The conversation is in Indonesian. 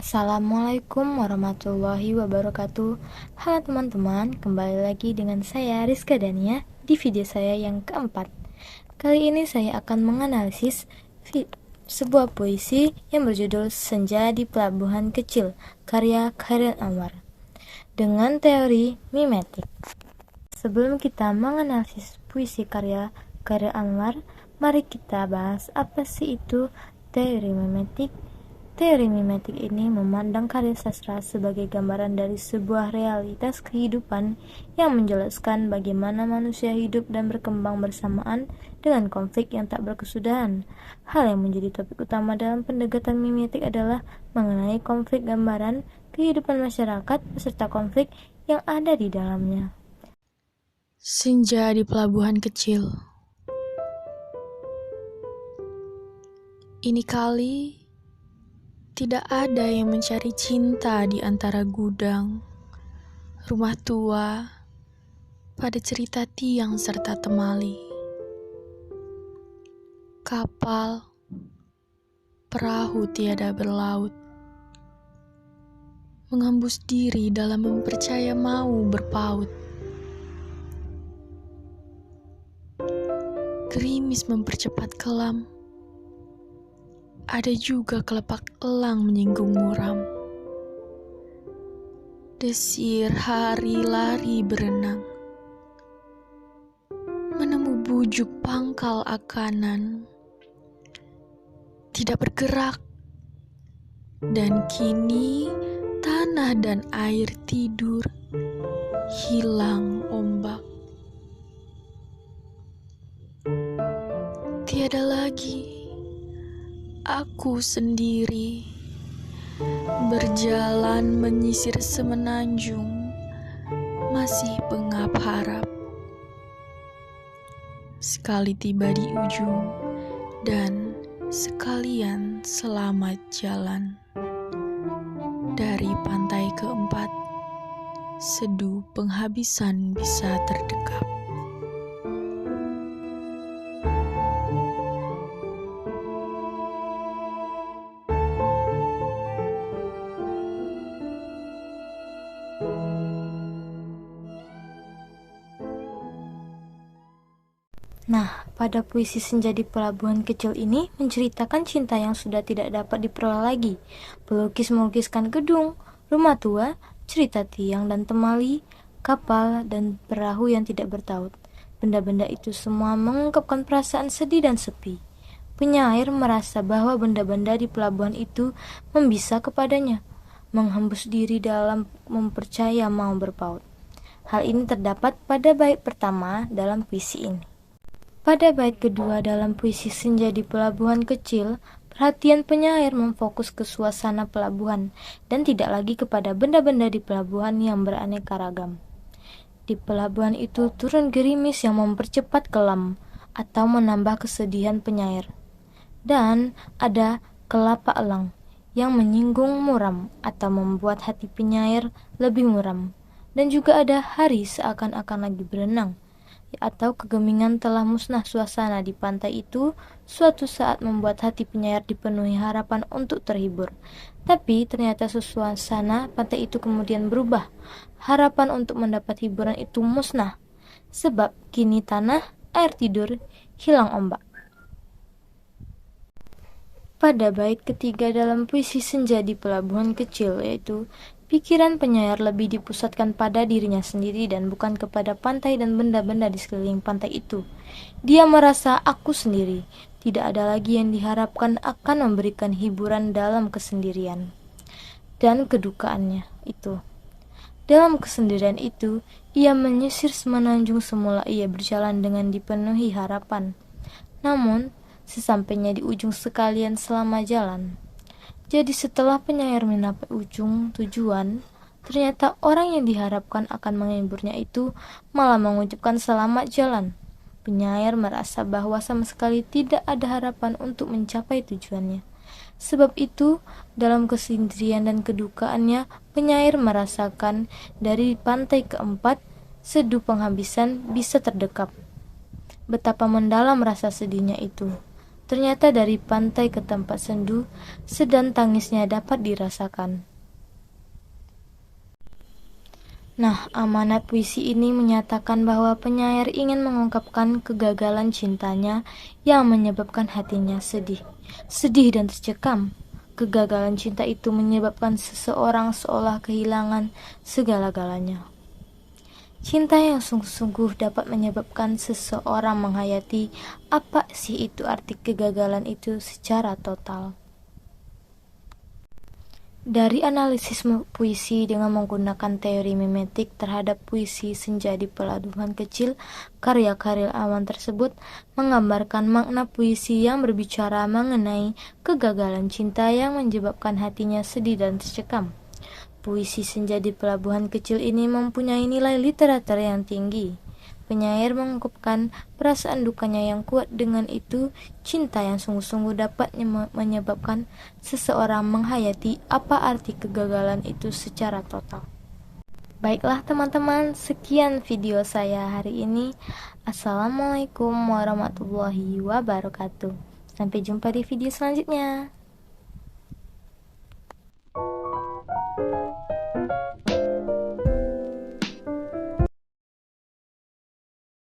Assalamualaikum warahmatullahi wabarakatuh. Halo teman-teman, kembali lagi dengan saya Rizka Dania di video saya yang keempat. Kali ini saya akan menganalisis sebuah puisi yang berjudul Senja di Pelabuhan Kecil, karya Chairil Anwar, dengan teori mimetik. Sebelum kita menganalisis puisi karya Chairil Anwar, mari kita bahas apa sih itu teori mimetik. Teori mimetik ini memandang karya sastra sebagai gambaran dari sebuah realitas kehidupan yang menjelaskan bagaimana manusia hidup dan berkembang bersamaan dengan konflik yang tak berkesudahan. Hal yang menjadi topik utama dalam pendekatan mimetik adalah mengenai konflik gambaran kehidupan masyarakat beserta konflik yang ada di dalamnya. Senja di pelabuhan kecil. Ini kali tidak ada yang mencari cinta di antara gudang, rumah tua, pada cerita tiang serta temali. Kapal, perahu tiada berlaut, menghembus diri dalam mempercaya mau berpaut. Gerimis mempercepat kelam, ada juga kelepak elang menyinggung muram. Desir hari lari berenang, menemu bujuk pangkal akanan, tidak bergerak, dan kini tanah dan air tidur, hilang ombak. Tiada lagi aku sendiri, berjalan menyisir semenanjung, masih pengap harap. Sekali tiba di ujung, dan sekalian selamat jalan. Dari pantai keempat, seduh penghabisan bisa terdekap. Nah, pada puisi Senja di Pelabuhan Kecil ini menceritakan cinta yang sudah tidak dapat diperoleh lagi. Pelukis melukiskan gedung, rumah tua, cerita tiang dan temali, kapal dan perahu yang tidak bertaut. Benda-benda itu semua mengungkapkan perasaan sedih dan sepi. Penyair merasa bahwa benda-benda di pelabuhan itu membisa kepadanya, menghembus diri dalam mempercaya mau berpaut. Hal ini terdapat pada bait pertama dalam puisi ini. Pada bait kedua dalam puisi Senja di Pelabuhan Kecil, perhatian penyair memfokus ke suasana pelabuhan dan tidak lagi kepada benda-benda di pelabuhan yang beraneka ragam. Di pelabuhan itu turun gerimis yang mempercepat kelam atau menambah kesedihan penyair. Dan ada kelapa elang yang menyinggung muram atau membuat hati penyair lebih muram. Dan juga ada hari seakan-akan lagi berenang, atau kegemingan telah musnah suasana di pantai itu suatu saat membuat hati penyair dipenuhi harapan untuk terhibur. Tapi ternyata suasana pantai itu kemudian berubah. Harapan untuk mendapat hiburan itu musnah, sebab kini tanah, air tidur, hilang ombak. Pada bait ketiga dalam puisi Senja di Pelabuhan Kecil, yaitu pikiran penyair lebih dipusatkan pada dirinya sendiri dan bukan kepada pantai dan benda-benda di sekeliling pantai itu. Dia merasa aku sendiri, tidak ada lagi yang diharapkan akan memberikan hiburan dalam kesendirian dan kedukaannya itu. Dalam kesendirian itu, ia menyisir semenanjung. Semula ia berjalan dengan dipenuhi harapan. Namun, sesampainya di ujung sekalian selama jalan. Jadi setelah penyair mencapai ujung tujuan, ternyata orang yang diharapkan akan menghiburnya itu malah mengucapkan selamat jalan. Penyair merasa bahwa sama sekali tidak ada harapan untuk mencapai tujuannya. Sebab itu, dalam kesendirian dan kedukaannya, penyair merasakan dari pantai keempat, seduh penghabisan bisa terdekap. Betapa mendalam rasa sedihnya itu. Ternyata dari pantai ke tempat sendu, sedang tangisnya dapat dirasakan. Nah, amanat puisi ini menyatakan bahwa penyair ingin mengungkapkan kegagalan cintanya yang menyebabkan hatinya sedih. Sedih dan tercekam. Kegagalan cinta itu menyebabkan seseorang seolah kehilangan segala-galanya. Cinta yang sungguh-sungguh dapat menyebabkan seseorang menghayati apa sih itu arti kegagalan itu secara total. Dari analisis puisi dengan menggunakan teori mimetik terhadap puisi Senja di Pelabuhan Kecil, karya Khairil Anwar tersebut menggambarkan makna puisi yang berbicara mengenai kegagalan cinta yang menyebabkan hatinya sedih dan tercekam. Puisi Senja di Pelabuhan Kecil ini mempunyai nilai literatur yang tinggi. Penyair mengungkapkan perasaan dukanya yang kuat. Dengan itu, cinta yang sungguh-sungguh dapat menyebabkan seseorang menghayati apa arti kegagalan itu secara total. Baiklah teman-teman, sekian video saya hari ini. Assalamualaikum warahmatullahi wabarakatuh. Sampai jumpa di video selanjutnya.